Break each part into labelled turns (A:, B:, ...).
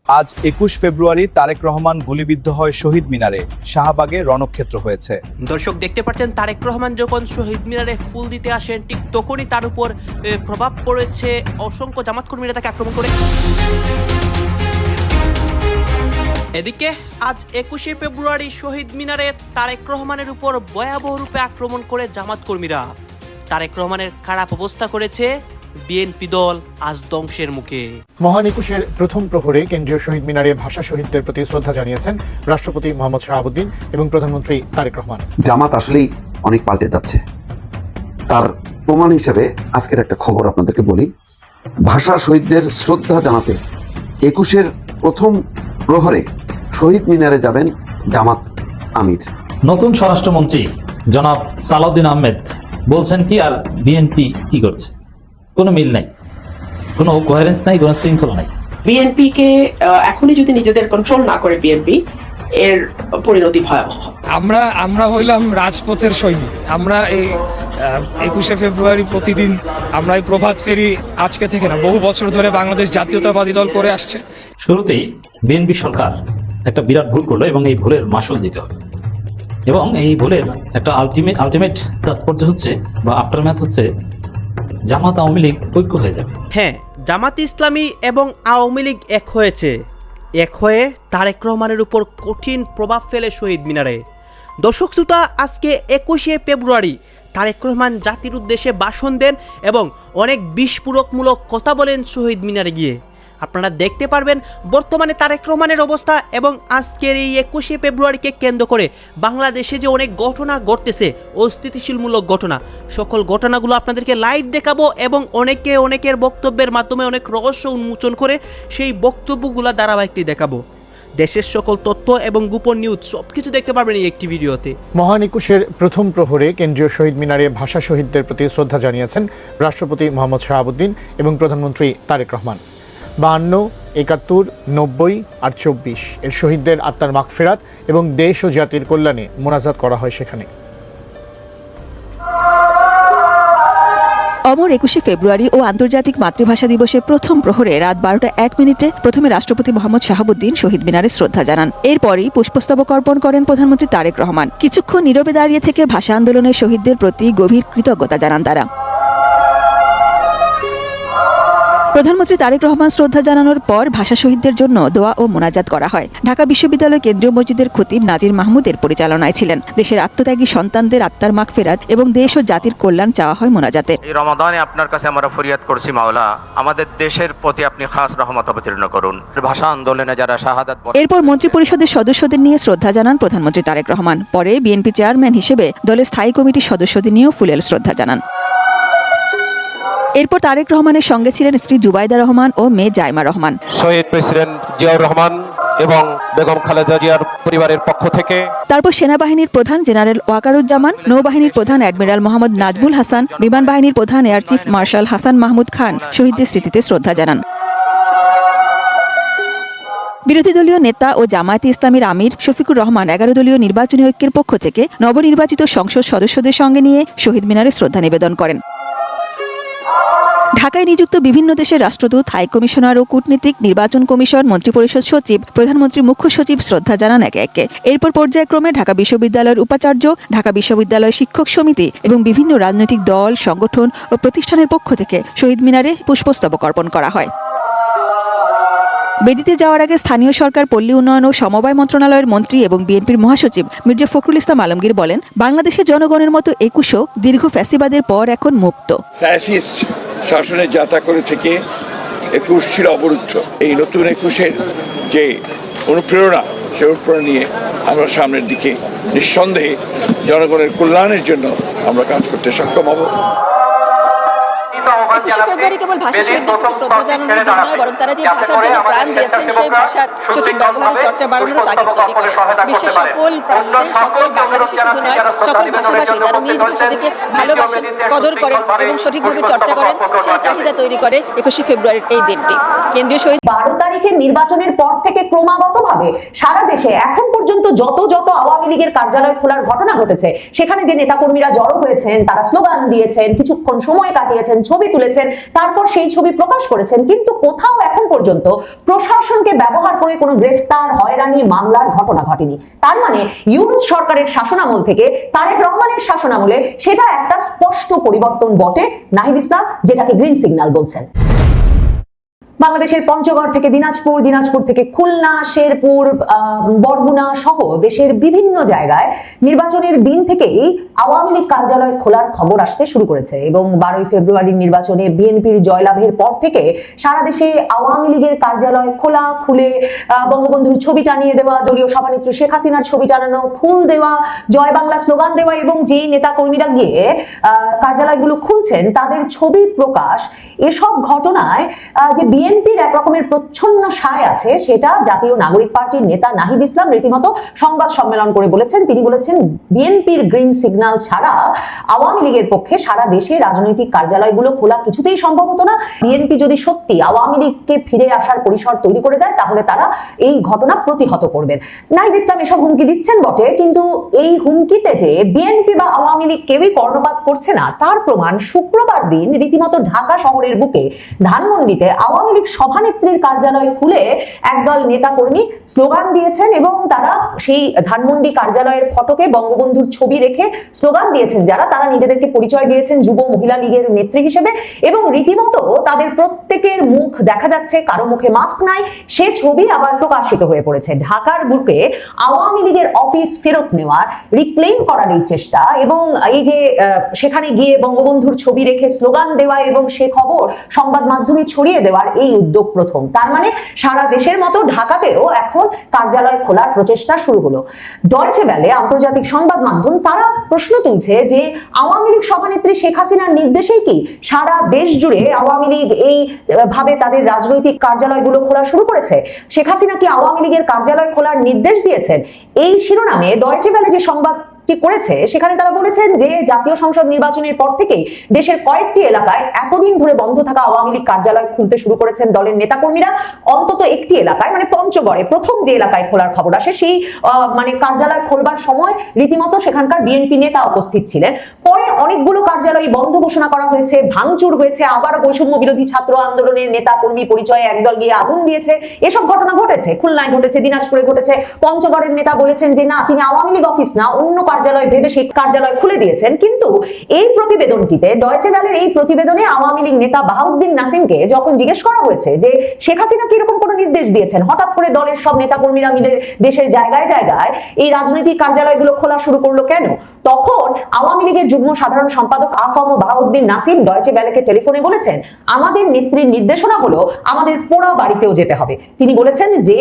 A: আজ ২১ ফেব্রুয়ারি তারেক রহমান গুলিবিদ্ধ হয় শহীদ মিনারে। শাহবাগে রণক্ষেত্র হয়েছে।
B: দর্শক দেখতে পাচ্ছেন তারেক রহমান যখন শহীদ মিনারে ফুল দিতে আসেন ঠিক তখনই তার উপর প্রভাব পড়েছে অসংখ্য জামাত কর্মীরা তাকে আক্রমণ করে। এদিকে আজ ২১ ফেব্রুয়ারি শহীদ মিনারে তারেক রহমানের উপর ভয়াবহ রূপে আক্রমণ করে জামাত কর্মীরা। তারেক রহমানের খারাপ অবস্থা করেছে বিএনপি দল আজ ধ্বংসের মুখে।
C: মহান একুশের প্রথম প্রহরে কেন্দ্রীয় শহীদ মিনারে ভাষা শহীদদের প্রতি শ্রদ্ধা জানিয়েছেন রাষ্ট্রপতি মোহাম্মদ শাহাবুদ্দিন এবং প্রধানমন্ত্রী তারেক রহমান।
D: জামাত আসলেই অনেক পাল্টে যাচ্ছে। তার প্রমাণ হিসেবে আজকের একটা খবর আপনাদেরকে বলি। ভাষা শহীদদের শ্রদ্ধা জানাতে ২১-এর প্রথম প্রহরে শহীদ মিনারে যাবেন জামাত আমির।
E: নতুন স্বরাষ্ট্রমন্ত্রী জনাব সালাউদ্দিন আহমেদ বলছেন কি আর বিএনপি কি করছে, কোনো মিল নাই, কোনো কোহেরেন্স নাই, কোনো শৃঙ্খলা নাই।
F: বিএনপি কে এখনই যদি নিজেদের কন্ট্রোল না করে বিএনপি এর পরিণতি ভয়াবহ।
G: আমরা হইলাম রাজপথের সৈনিক। আমরা এই ২১শে ফেব্রুয়ারি প্রতিদিন আমরা এই প্রভাত ফেরি আজকে থেকে না, বহু বছর ধরে বাংলাদেশ জাতীয়তাবাদী দল করে আসছে।
E: শুরুতেই বিএনপি সরকার একটা বিরাট ভুল করলো এবং এই ভুলের মাসুল দিতে হবে, এবং এই ভুলের একটা আলটিমেট তাৎপর্য হচ্ছে বা আফটারম্যাথ হচ্ছে জামাত আওয়ামী লীগ ঐক্য হয়ে যাবে।
B: হ্যাঁ, জামাত ইসলামী এবং আওয়ামী লীগ এক হয়েছে, এক হয়ে তারেক রহমানের উপর কঠিন প্রভাব ফেলে শহীদ মিনারে। দর্শক শ্রোতা, আজকে ২১শে ফেব্রুয়ারি তারেক রহমান জাতির উদ্দেশ্যে ভাষণ দেন এবং অনেক বিস্ফোরকমূলক কথা বলেন শহীদ মিনারে গিয়ে। আপনারা দেখতে পারবেন বর্তমানে তারেক রহমানের অবস্থা এবং আজকের এই ২১শে ফেব্রুয়ারিকে কেন্দ্র করে বাংলাদেশে যে অনেক ঘটনা ঘটতেছে, অস্থিতিশীলমূলক ঘটনা, সকল ঘটনাগুলো আপনাদেরকে লাইভ দেখাবো এবং অনেকের বক্তব্যের মাধ্যমে অনেক রহস্য উন্মোচন করে সেই বক্তব্যগুলো ধারাবাহিকটি দেখাবো। দেশের সকল তথ্য এবং গোপন নিউজ সবকিছু দেখতে পারবেন এই একটি ভিডিওতে।
C: মহান একুশের প্রথম প্রহরে কেন্দ্রীয় শহীদ মিনারে ভাষা শহীদদের প্রতি শ্রদ্ধা জানিয়েছেন রাষ্ট্রপতি মোহাম্মদ শাহাবুদ্দিন এবং প্রধানমন্ত্রী তারেক রহমান। ৫২, ৭১, ৯০ আর ২৪ এর শহীদদের আত্মার মাগফিরাত এবং দেশ ও জাতির কল্যাণে মোনাজাত করা হয় সেখানে।
H: অমর ২১শে ফেব্রুয়ারি ও আন্তর্জাতিক মাতৃভাষা দিবসে প্রথম প্রহরে রাত ১২টা ১ মিনিটে প্রথমে রাষ্ট্রপতি মোহাম্মদ শাহাবুদ্দিন শহীদ মিনারে শ্রদ্ধা জানান। এরপরই পুষ্পস্তবক অর্পণ করেন প্রধানমন্ত্রী তারেক রহমান। কিছুক্ষণ নীরবে দাঁড়িয়ে থেকে ভাষা আন্দোলনের শহীদদের প্রতি গভীর কৃতজ্ঞতা জানান তারা। প্রধানমন্ত্রী তারেক রহমান শ্রদ্ধা জানানোর পর ভাষা শহীদদের জন্য দোয়া ও মোনাজাত করা হয়। ঢাকা বিশ্ববিদ্যালয় কেন্দ্রীয় মসজিদের খতিব নাজির মাহমুদের পরিচালনায় ছিলেন। দেশের আত্মত্যাগী সন্তানদের আত্মার মাগফিরাত এবং দেশ ও জাতির কল্যাণ চাওয়া হয় মোনাজাতে।
I: এই রমাদানে আপনার কাছে আমরা ফরিয়াদ করছি, মাওলা আমাদের দেশের প্রতি আপনি খাস রহমত অবতীর্ণ করুন। ভাষা আন্দোলনে যারা শাহাদাত।
H: এরপর মন্ত্রিপরিষদের সদস্যদের নিয়ে শ্রদ্ধা জানান প্রধানমন্ত্রী তারেক রহমান। পরে বিএনপি চেয়ারম্যান হিসেবে দলের স্থায়ী কমিটির সদস্যদের নিয়েও ফুলেল শ্রদ্ধা জানান। এরপর তারেক রহমানের সঙ্গে ছিলেন স্ত্রী জুবাইদা রহমান ও মেয়ে জাইমা রহমান।
I: শহীদ প্রেসিডেন্ট জিয়াউর রহমান এবং বেগম খালেদা জিয়ার পরিবারের পক্ষ থেকে।
H: তারপর সেনাবাহিনীর প্রধান জেনারেল ওয়াকারুজ্জামান, নৌবাহিনীর প্রধান অ্যাডমিরাল মোহাম্মদ নাজমুল হাসান, বিমান বাহিনীর প্রধান air chief marshal Hasan Mahmud Khan শহীদদের স্মৃতিতে শ্রদ্ধা জানান। বিরোধী দলীয় নেতা ও জামায়াতে ইসলামীর আমির শফিকুর রহমান ১১ দলীয় নির্বাচনী ঐক্যের পক্ষ থেকে নবনির্বাচিত সংসদ সদস্যদের সঙ্গে নিয়ে শহীদ মিনারে শ্রদ্ধা নিবেদন করেন। ঢাকায় নিযুক্ত বিভিন্ন দেশের রাষ্ট্রদূত, হাই কমিশনার ও কূটনীতিক, নির্বাচন কমিশন, মন্ত্রিপরিষদ সচিব, প্রধানমন্ত্রীর মুখ্য সচিব শ্রদ্ধা জানান একে একে। এরপর পর্যায়ক্রমে ঢাকা বিশ্ববিদ্যালয়ের উপাচার্য, ঢাকা বিশ্ববিদ্যালয় শিক্ষক সমিতি এবং বিভিন্ন রাজনৈতিক দল, সংগঠন ও প্রতিষ্ঠানের পক্ষ থেকে শহীদ মিনারে পুষ্পস্তবক অর্পণ করা হয়। বেদিতে যাওয়ার আগে স্থানীয় সরকার, পল্লী উন্নয়ন ও সমবায় মন্ত্রণালয়ের মন্ত্রী এবং বিএনপির মহাসচিব মির্জা ফখরুল ইসলাম আলমগীর বলেন, বাংলাদেশের জনগণের মতো ২১ও দীর্ঘ ফ্যাসিবাদের পর এখন মুক্ত।
J: ফ্যাসিস্ট শাসনের যাতা করে থেকে ২১ ছিল অবরুদ্ধ। এই নতুন ২১-এর যে অনুপ্রেরণা, সে অনুপ্রেরণা নিয়ে আমরা সামনের দিকে নিঃসন্দেহে জনগণের কল্যাণের জন্য আমরা কাজ করতে সক্ষম হব।
H: ২১শে ফেব্রুয়ারি কেবল ভাষা শহীদদের প্রতি শ্রদ্ধা জানানোর দিন নয়, বরং তারা যে ভাষার জন্য প্রাণ দিয়েছেন সেই ভাষার সঠিক ব্যবহার ও চর্চা বাড়ানোর তাগিদ তৈরি করে। বিশ্বের সকল প্রান্তে সকল বাংলাদেশি শুধু নয়, সকল ভাষাভাষী তারা নিজ ভাষাটিকে ভালোবাসেন, কদর করেন এবং সঠিকভাবে চর্চা করেন, সেই চাহিদা তৈরি করে ২১শে ফেব্রুয়ারির এই দিনটি। কেন্দ্রীয় শহীদ
K: ১২ তারিখের নির্বাচনের পর থেকে ক্রমাগতভাবে সারা দেশে এখন পর্যন্ত যত আওয়ামী লীগের কার্যালয় খোলার ঘটনা ঘটেছে, সেখানে যে নেতাকর্মীরা জড়ো হয়েছেন, তারা স্লোগান দিয়েছেন, কিছুক্ষণ সময় কাটিয়েছেন, ছবি তুলেছেন, তুলেছেন, তারপর সেই ছবি প্রকাশ করেছেন, কিন্তু কোথাও এখন পর্যন্ত প্রশাসনকে ব্যবহার করে কোনো গ্রেফতার, হয়রানি, মামলার ঘটনা ঘটেনি। তার মানে ইউনূস সরকারের শাসনামল থেকে তারেক রহমানের শাসনামলে সেটা একটা স্পষ্ট পরিবর্তন বটে। নাহিদ ইসলাম যেটাকে গ্রিন সিগন্যাল বলছেন। বাংলাদেশের পঞ্চগড় থেকে দিনাজপুর, দিনাজপুর থেকে খুলনা, শেরপুর, বরগুনা সহ দেশের বিভিন্ন জায়গায় নির্বাচনের দিন থেকেই আওয়ামী লীগ কার্যালয় খোলার খবর আসতে শুরু করেছে এবং 12 ফেব্রুয়ারির নির্বাচনে বিএনপির জয়লাভের পর থেকে সারা দেশে আওয়ামী লীগের কার্যালয় খোলা, খুলে বঙ্গবন্ধুর ছবি টানিয়ে দেওয়া, দলীয় সভানেত্রী শেখ হাসিনার ছবি টানানো, ফুল দেওয়া, জয় বাংলা স্লোগান দেওয়া এবং যেই নেতা কর্মীরা গিয়ে কার্যালয়গুলো খুলছেন তাদের ছবি প্রকাশ, এসব ঘটনায় যে বিএনপির এক রকমের প্রচ্ছন্ন সায় আছে সেটা জাতীয় নাগরিক পার্টির নেতা নাহিদ ইসলাম রীতিমতো সংবাদ সম্মেলন করে বলেছেন। তিনি বলেছেন বিএনপির গ্রিন সিগন্যাল ছাড়া আওয়ামী লীগের পক্ষে সারা দেশে রাজনৈতিক কার্যালয়গুলো খোলা কিছুতেই সম্ভব হতো না। বিএনপি যদি সত্যি আওয়ামী লীগকে ফিরে আসার পরিসর তৈরি করে দেয় তাহলে তারা এই ঘটনা প্রতিহত করবেন। নাহিদ ইসলাম এসব হুমকি দিচ্ছেন বটে, কিন্তু এই হুমকিতে যে বিএনপি বা আওয়ামী লীগ কেউই কর্ণপাত করছে না তার প্রমাণ শুক্রবার দিন রীতিমতো ঢাকা শহরের বুকে ধানমন্ডিতে আওয়ামী লীগ সভানেত্রীর কার্যালয় খুলে একদল নেতা কর্মী স্লোগান দিয়েছেন এবং তারা সেই ধানমন্ডি কার্যালয়ের ফটকে বঙ্গবন্ধুর ছবি রেখে স্লোগান দিয়েছেন যারা, তারা নিজেদেরকে পরিচয় দিয়েছেন যুব মহিলা লীগের নেত্রী হিসেবে এবং রীতিমতো তাদের প্রত্যেকের মুখ দেখা যাচ্ছে, কারো মুখে মাস্ক নাই, সে ছবি আবার প্রকাশিত হয়ে পড়েছে। ঢাকার বুকে আওয়ামী লীগের অফিস ফেরত নেওয়ার, রিক্লেইম করার এই চেষ্টা এবং এই যে সেখানে গিয়ে বঙ্গবন্ধুর ছবি রেখে স্লোগান দেওয়া এবং সে খবর সংবাদ মাধ্যমে ছড়িয়ে দেওয়ার এই উদ্যোগ প্রথম। তার মানে সারা দেশের মতো ঢাকাতেও এখন কার্যালয় খোলার প্রচেষ্টা শুরু হলো। ডয়েচে ভেলে আন্তর্জাতিক সংবাদ মাধ্যম তারা প্রশ্ন তুলছে যে আওয়ামী লীগ সভানেত্রী শেখ হাসিনার নির্দেশেই কি সারা দেশ জুড়ে আওয়ামী লীগ এই ভাবে তাদের রাজনৈতিক কার্যালয়গুলো খোলা শুরু করেছে? শেখ হাসিনা কি আওয়ামী লীগের কার্যালয় খোলার নির্দেশ দিয়েছেন? এই শিরোনামে ডয়েচে ভেলে যে সংবাদ করেছে সেখানে তারা বলেছেন যে জাতীয় সংসদ নির্বাচনের পর থেকে দেশের কয়েকটি এলাকায় এতদিন ধরে বন্ধ থাকা আওয়ামী লীগ কার্যালয় খুলতে শুরু করেছেন দলের নেতাকর্মীরা। অন্তত একটি এলাকায়, মানে পঞ্চগড়ে প্রথম যে এলাকায় খোলার খবর আসে সেই মানে কার্যালয় খোলবার সময় রীতিমতো সেখানকার বিএনপি নেতা উপস্থিত ছিলেন। পরে অনেকগুলো কার্যালয় বন্ধ ঘোষণা করা হয়েছে, ভাঙচুর হয়েছে, আবারও বৈষম্য বিরোধী ছাত্র আন্দোলনের নেতা কর্মী পরিচয়ে একদল গিয়ে আগুন দিয়েছে। এসব ঘটনা ঘটেছে, খুলনায় ঘটেছে, দিনাজপুরে ঘটেছে। পঞ্চগড়ের নেতা বলেছেন যে না, তিনি আওয়ামী লীগ অফিস না অন্য কার্যালয় ভেবে সেই কার্যালয় খুলে দিয়েছেন। কিন্তু এই প্রতিবেদনটিতে, ডয়েচে ভেলের এই প্রতিবেদনে আওয়ামী লীগ নেতা বাহাউদ্দিন নাসিমকে যখন জিজ্ঞেস করা হয়েছে যে শেখ হাসিনা কি এরকম কোনো নির্দেশ দিয়েছেন, হঠাৎ করে দলের সব নেতাকর্মীরা মিলে দেশের জায়গায় জায়গায় এই রাজনৈতিক কার্যালয়গুলো খোলা শুরু করলো কেন, তখন আওয়ামী লীগের যুগ্ম সাধারণ সম্পাদক আফম বাহাউদ্দিন নাসিম ডয়েচে ভেলেকে টেলিফোনে বলেছেন আমাদের নেত্রীর নির্দেশনা হলো আমাদের পোড়া বাড়িতেও যেতে হবে। তিনি বলেছেন যে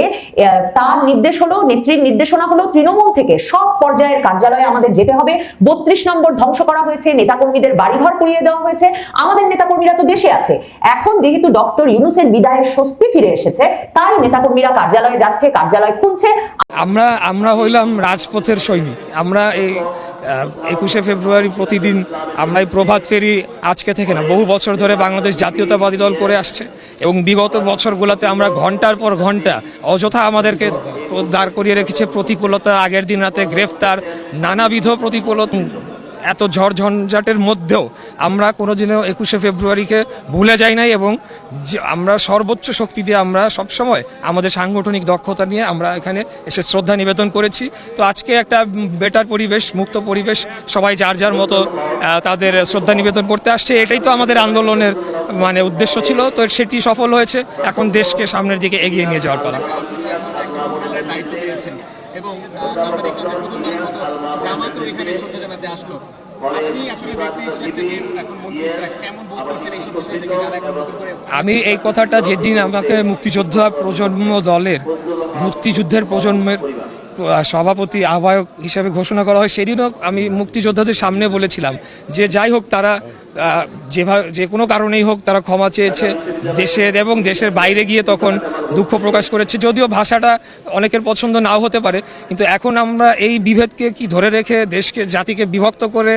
K: তার নির্দেশ হলো, নেত্রীর নির্দেশনা হলো তৃণমূল থেকে সব পর্যায়ের কার্যালয়ে আমাদের যেতে হবে। 32 নম্বর ধ্বংস করা হয়েছে, নেতাকর্মীদের বাড়িঘর পুড়িয়ে দেওয়া হয়েছে, আমাদের নেতাকর্মীরা তো দেশে আছে। এখন যেহেতু ডক্টর ইউনূসের বিদায়ের স্বস্তি ফিরে এসেছে তাই নেতাকর্মীরা কার্যালয়ে যাচ্ছে, কার্যালয় খুলছে।
G: আমরা হইলাম রাজপথের সৈনিক। আমরা এই 21শে ফেব্রুয়ারি প্রতিদিন আমরা এই প্রভাত ফেরি আজকে থেকে না, বহু বছর ধরে বাংলাদেশ জাতীয়তাবাদী দল করে আসছে এবং বিগত বছরগুলোতে আমরা ঘন্টার পর ঘন্টা অযথা আমাদেরকে দাঁড় করিয়ে রেখেছে প্রতিকূলতা, আগের দিন রাতে গ্রেফতার, নানাবিধ প্রতিকূলতা। এত ঝড় ঝঞ্ঝাটের মধ্যেও আমরা কোনোদিনও 21শে ফেব্রুয়ারিকে ভুলে যাই নাই এবং আমরা সর্বোচ্চ শক্তি দিয়ে আমরা সবসময় আমাদের সাংগঠনিক দক্ষতা নিয়ে আমরা এখানে এসে শ্রদ্ধা নিবেদন করেছি। তো আজকে একটা বেটার পরিবেশ, মুক্ত পরিবেশ, সবাই যার যার মতো তাদের শ্রদ্ধা নিবেদন করতে আসছে। এটাই তো আমাদের আন্দোলনের মানে উদ্দেশ্য ছিল, তো সেটি সফল হয়েছে। এখন দেশকে সামনের দিকে এগিয়ে নিয়ে যাওয়ার পালা।
L: এবং আমরা দেখলাম যে প্রথমবারের মতো জামাতও এখানে শ্রদ্ধা জানাতে আসলো। আপনি আসলে ব্যক্তি হিসেবে এখন মন্ত্রী হিসেবে কেমন বোধ করছেন এইসব বিষয় থেকে?
G: আমি এই কথাটা যেদিন আমাকে মুক্তিযোদ্ধা প্রজন্ম দলের, মুক্তিযুদ্ধের প্রজন্মের সভাপতি আহ্বায়ক হিসেবে ঘোষণা করা হয় সেদিনও আমি মুক্তিযোদ্ধাদের সামনে বলেছিলাম যে যাই হোক তারা যেভাবে যে কোনো কারণেই হোক তারা ক্ষমা চেয়েছে দেশের এবং দেশের বাইরে গিয়ে তখন দুঃখ প্রকাশ করেছে। যদিও ভাষাটা অনেকের পছন্দ নাও হতে পারে, কিন্তু এখন আমরা এই বিভেদকে কি ধরে রেখে দেশকে, জাতিকে বিভক্ত করে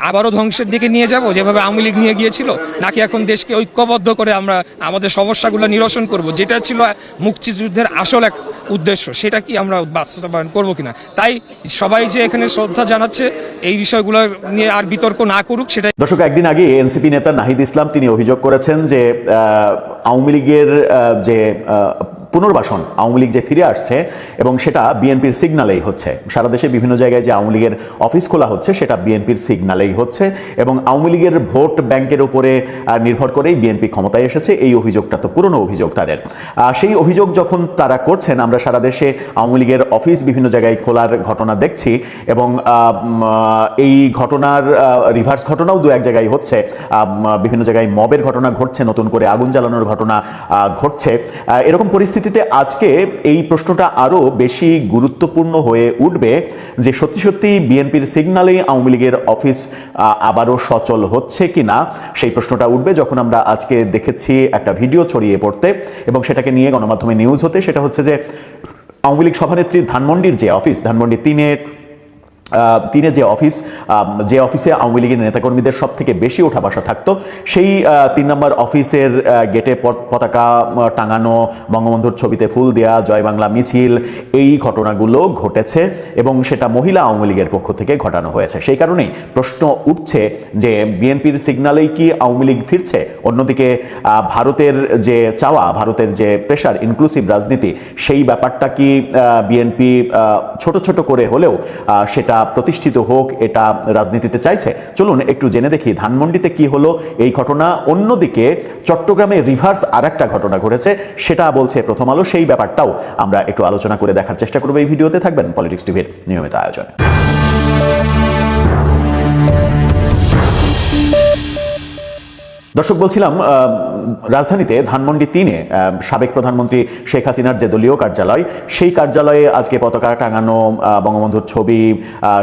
G: আবারও ধ্বংসের দিকে নিয়ে যাব যেভাবে আওয়ামী লীগ নিয়ে গিয়েছিল, নাকি এখন দেশকে ঐক্যবদ্ধ করে আমরা আমাদের সমস্যাগুলো নিরসন করব, যেটা ছিল মুক্তিযুদ্ধের আসল এক উদ্দেশ্য সেটা কি আমরা বাস্তবায়ন করব কিনা। তাই সবাই যে এখানে শ্রদ্ধা জানাচ্ছে এই বিষয়গুলো নিয়ে আর বিতর্ক না করুক সেটা।
M: দর্শক, একদিন আগে এনসিপি নেতা নাহিদ ইসলাম তিনি অভিযোগ করেছেন যে আওয়ামী লীগের যে পুনর্বাসন, আওয়ামী লীগ যে ফিরে আসছে এবং সেটা বিএনপির সিগনালেই হচ্ছে। সারা দেশে বিভিন্ন জায়গায় যে আওয়ামী লীগের অফিস খোলা হচ্ছে সেটা বিএনপির সিগনালেই হচ্ছে এবং আওয়ামী লীগের ভোট ব্যাংকের উপরে নির্ভর করেই বিএনপি ক্ষমতায় এসেছে। এই অভিযোগটা তো পুরনো অভিযোগ তাদের। সেই অভিযোগ যখন তারা করছেন, আমরা সারা দেশে আওয়ামী লীগের অফিস বিভিন্ন জায়গায় খোলার ঘটনা দেখছি এবং এই ঘটনার রিভার্স ঘটনাও দু এক জায়গায় হচ্ছে। বিভিন্ন জায়গায় মবের ঘটনা ঘটছে, নতুন করে আগুন জ্বালানোর ঘটনা ঘটছে। এরকম পরিস্থিতিতে আজকে এই প্রশ্নটা আরো বেশি গুরুত্বপূর্ণ হয়ে উঠবে যে সত্যি সত্যি বিএনপির সিগনালে আওয়ামী লীগের অফিস আবারও সচল হচ্ছে কিনা। সেই প্রশ্নটা উঠবে যখন আমরা আজকে দেখেছি একটা ভিডিও ছড়িয়ে পড়তে এবং সেটাকে নিয়ে গণমাধ্যমে নিউজ হতে। সেটা হচ্ছে যে আওয়ামী লীগ সভানেত্রী ধানমন্ডির যে অফিস, ধানমন্ডি তিনে যে অফিসে আওয়ামী লীগের নেতাকর্মীদের সব থেকে বেশি ওঠা বসা থাকতো, সেই ৩ নম্বর অফিসের গেটে পতাকা টাঙানো, বঙ্গবন্ধুর ছবিতে ফুল দেয়া, জয় বাংলা মিছিল, এই ঘটনাগুলো ঘটেছে এবং সেটা মহিলা আওয়ামী লীগের পক্ষ থেকে ঘটানো হয়েছে। সেই কারণেই প্রশ্ন উঠছে যে বিএনপির সিগনালেই কি আওয়ামী লীগ ফিরছে? অন্যদিকে ভারতের যে চাওয়া, ভারতের যে প্রেশার, ইনক্লুসিভ রাজনীতি, সেই ব্যাপারটা কি বিএনপি ছোট ছোট করে হলেও সেটা প্রতিষ্ঠিত হোক, এটা রাজনীতিতে চাইছে? চলুন একটু জেনে দেখি ধানমন্ডিতে কি হলো এই ঘটনা। অন্যদিকে চট্টগ্রামে রিভার্স আর একটা ঘটনা ঘটেছে, সেটা বলছে প্রথম আলো। সেই ব্যাপারটাও আমরা একটু আলোচনা করে দেখার চেষ্টা করবো। এই ভিডিওতে থাকবেন পলিটিক্স টিভির নিয়মিত আয়োজনে। দর্শক, বলছিলাম রাজধানীতে ধানমন্ডি ৩-এ সাবেক প্রধানমন্ত্রী শেখ হাসিনার যে দলীয় কার্যালয়, সেই কার্যালয়ে আজকে পতাকা টাঙানো, বঙ্গবন্ধুর ছবি,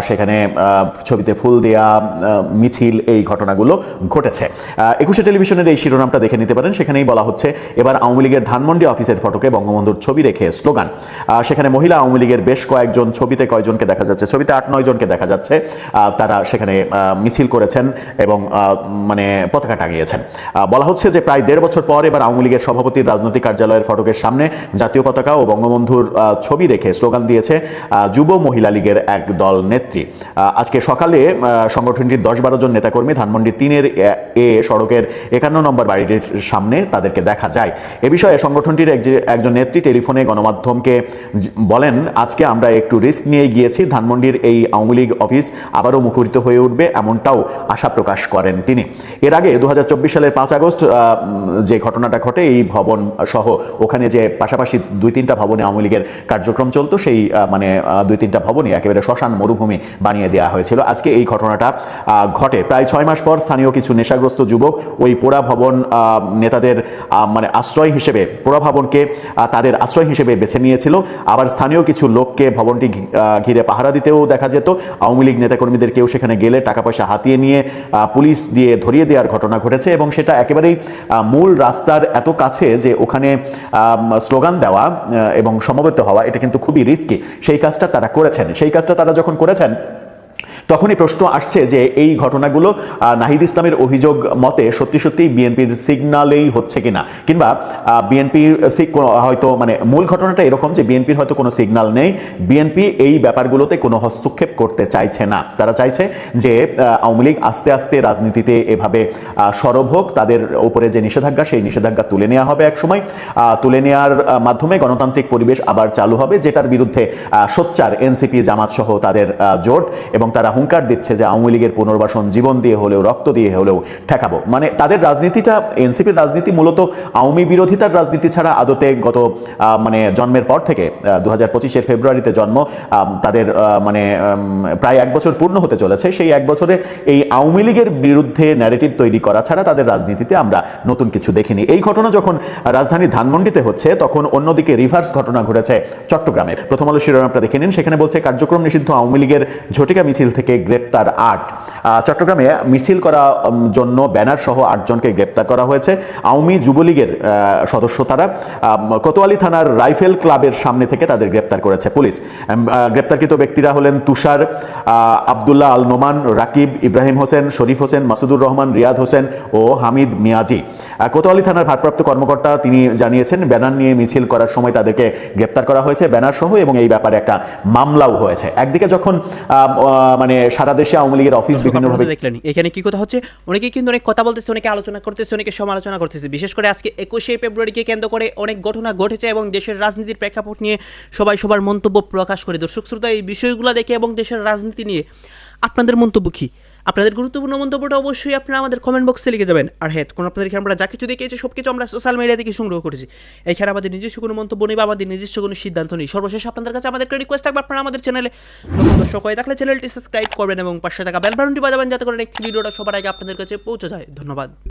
M: সেখানে ছবিতে ফুল দেয়া, মিছিল, এই ঘটনাগুলো ঘটেছে। ২১শে টেলিভিশনের এই শিরোনামটা দেখে নিতে পারেন। সেখানেই বলা হচ্ছে এবার আওয়ামী লীগের ধানমন্ডি অফিসের ফটকে বঙ্গবন্ধুর ছবি রেখে স্লোগান। সেখানে মহিলা আওয়ামী লীগের বেশ কয়েকজন, ছবিতে কয়জনকে দেখা যাচ্ছে, ছবিতে ৮-৯ জনকে দেখা যাচ্ছে, তারা সেখানে মিছিল করেছেন এবং মানে পতাকা টাঙিয়েছেন। বলা হচ্ছে যে প্রায় ১.৫ বছর পর এবার আওয়ামী লীগের সভাপতির রাজনৈতিক কার্যালয়ের ফটকের সামনে জাতীয় পতাকা ও বঙ্গবন্ধুর ছবি রেখে স্লোগান দিয়েছে যুব মহিলা লীগের এক দল নেত্রী। আজকে সকালে সংগঠনটির ১০-১২ জন নেতাকর্মী ধানমন্ডি ৩-এর সড়কের ৫১ নম্বর বাড়িটির সামনে তাদেরকে দেখা যায়। এ বিষয়ে সংগঠনটির একজন নেত্রী টেলিফোনে গণমাধ্যমকে বলেন, আজকে আমরা একটু রিস্ক নিয়ে গিয়েছি, ধানমন্ডির এই আওয়ামী লীগ অফিস আবারও মুখরিত হয়ে উঠবে, এমনটাও আশা প্রকাশ করেন তিনি। এর আগে ২০২৪ সালের ৫ আগস্ট যে ঘটনাটা ঘটে, এই ভবন সহ ওখানে যে পাশাপাশি ২-৩টা ভবনে আওয়ামী লীগের কার্যক্রম চলতো, সেই মানে ২-৩টা ভবনই একেবারে শ্মশান মরুভূমি বানিয়ে দেওয়া হয়েছিল। আজকে এই ঘটনাটা ঘটে প্রায় ৬ মাস পর। স্থানীয় কিছু নেশাগ্রস্ত যুবক ওই পোড়া ভবন নেতাদের মানে আশ্রয় হিসেবে, পোড়া ভবনকে তাদের আশ্রয় হিসেবে বেছে নিয়েছিল। আবার স্থানীয় কিছু লোককে ভবনটি ঘিরে পাহারা দিতেও দেখা যেত। আওয়ামী লীগ নেতাকর্মীদের কেউ সেখানে গেলে টাকা পয়সা হাতিয়ে নিয়ে পুলিশ দিয়ে ধরিয়ে দেওয়ার ঘটনা ঘটেছে এবং সেটা একেবারেই মূল রাস্তার এত কাছে যে ওখানে স্লোগান দেওয়া এবং সমবেত হওয়া, এটা কিন্তু খুবই রিস্কি। সেই কাজটা তারা করেছেন। সেই কাজটা তারা যখন করেছেন তখনই প্রশ্ন আসছে যে এই ঘটনাগুলো নাহিদ ইসলামের অভিযোগ মতে সত্যি সত্যি বিএনপির সিগনালেই হচ্ছে কিনা, কিংবা বিএনপির হয়তো মানে মূল ঘটনাটা এরকম যে বিএনপির হয়তো কোনো সিগনাল নেই, বিএনপি এই ব্যাপারগুলোতে কোনো হস্তক্ষেপ করতে চাইছে না। তারা চাইছে যে আওয়ামী লীগ আস্তে আস্তে রাজনীতিতে এভাবে সরব হোক, তাদের উপরে যে নিষেধাজ্ঞা, সেই নিষেধাজ্ঞা তুলে নেওয়া হবে এক সময়, তুলে নেওয়ার মাধ্যমে গণতান্ত্রিক পরিবেশ আবার চালু হবে, যেটার বিরুদ্ধে সোচ্চার এনসিপি, জামাত সহ তাদের জোট, এবং তারা হুঙ্কার দিচ্ছে যে আওয়ামী লীগের পুনর্বাসন জীবন দিয়ে হলেও, রক্ত দিয়ে হলেও ঠেকাবো। মানে তাদের রাজনীতিটা, এনসিপির রাজনীতি মূলত আওয়ামী বিরোধিতার রাজনীতি ছাড়া আদতে গত মানে জন্মের পর থেকে 2025-এর ফেব্রুয়ারিতে জন্ম, তাদের মানে প্রায় 1 বছর পূর্ণ হতে চলেছে। সেই 1 বছরে এই আওয়ামী লীগের বিরুদ্ধে ন্যারেটিভ তৈরি করা ছাড়া তাদের রাজনীতিতে আমরা নতুন কিছু দেখিনি। এই ঘটনা যখন রাজধানী ধানমন্ডিতে হচ্ছে, তখন অন্যদিকে রিভার্স ঘটনা ঘটেছে চট্টগ্রামে। প্রথম আলো শিরোনামটা দেখে নিন। সেখানে বলছে, কার্যক্রম নিষিদ্ধ আওয়ামী লীগের ঝটিকা মিছিল থেকে থেকে গ্রেপ্তার ৮। চট্টগ্রামে মিছিল করা জন্য ব্যানার সহ ৮ জনকে গ্রেপ্তার করা হয়েছে। আওয়ামী যুবলীগের সদস্য তারা। কোতোয়ালি থানার রাইফেল ক্লাবের সামনে থেকে তাদের গ্রেপ্তার করেছে পুলিশ। গ্রেপ্তারকৃত ব্যক্তিরা হলেন তুষার, আবদুল্লাহ আল নোমান, রাকিব, ইব্রাহিম হোসেন, শরীফ হোসেন, মাসুদুর রহমান, রিয়াদ হোসেন ও হামিদ মিয়াজি। কোতোয়ালি থানার ভারপ্রাপ্ত কর্মকর্তা তিনি জানিয়েছেন ব্যানার নিয়ে মিছিল করার সময় তাদেরকে গ্রেপ্তার করা হয়েছে ব্যানার সহ, এবং এই ব্যাপারে একটা মামলাও হয়েছে। একদিকে যখন মানে সারা দেশে আওয়ামী লীগের অফিস বিভিন্নভাবে
B: দেখলেন এখানে কি কথা হচ্ছে, অনেকে কিন্তু অনেক কথা বলতেছে, অনেকে আলোচনা করতেছে, অনেকে সমালোচনা করতেছে। বিশেষ করে আজকে 21শে ফেব্রুয়ারিকে কেন্দ্র করে অনেক ঘটনা ঘটেছে এবং দেশের রাজনীতির প্রেক্ষাপট নিয়ে সবাই সবার মন্তব্য প্রকাশ করে। দর্শক শ্রোতা, এই বিষয়গুলো দেখে এবং দেশের রাজনীতি নিয়ে আপনাদের মন্তব্য কী? আপনাদের গুরুত্বপূর্ণ মন্তব্যটা অবশ্যই আপনারা আমাদের কমেন্ট বক্সে লিখে যাবেন। আর হ্যাঁ, কোন আপনাদেরকে আমরা যা কিছু দেখিয়েছি সব কিছু আমরা সোশ্যাল মিডিয়া থেকে সংগ্রহ করেছি। এখানে আমাদের নিজস্ব কোনো মন্তব্য নেই বা আমাদের নিজস্ব কোনো সিদ্ধান্ত নেই। সর্বশেষ আপনাদের কাছে আমাদের একটা রিকোয়েস্ট থাকবে, আপনারা আমাদের চ্যানেলে নতুন দর্শক হয়ে থাকলে চ্যানেলটি সাবস্ক্রাইব করবেন এবং পাশে থাকা বেল বাটনটি বাজাবেন যাতে করে নেক্সট ভিডিওটা সবার আগে আপনাদের কাছে পৌঁছে যায়। ধন্যবাদ।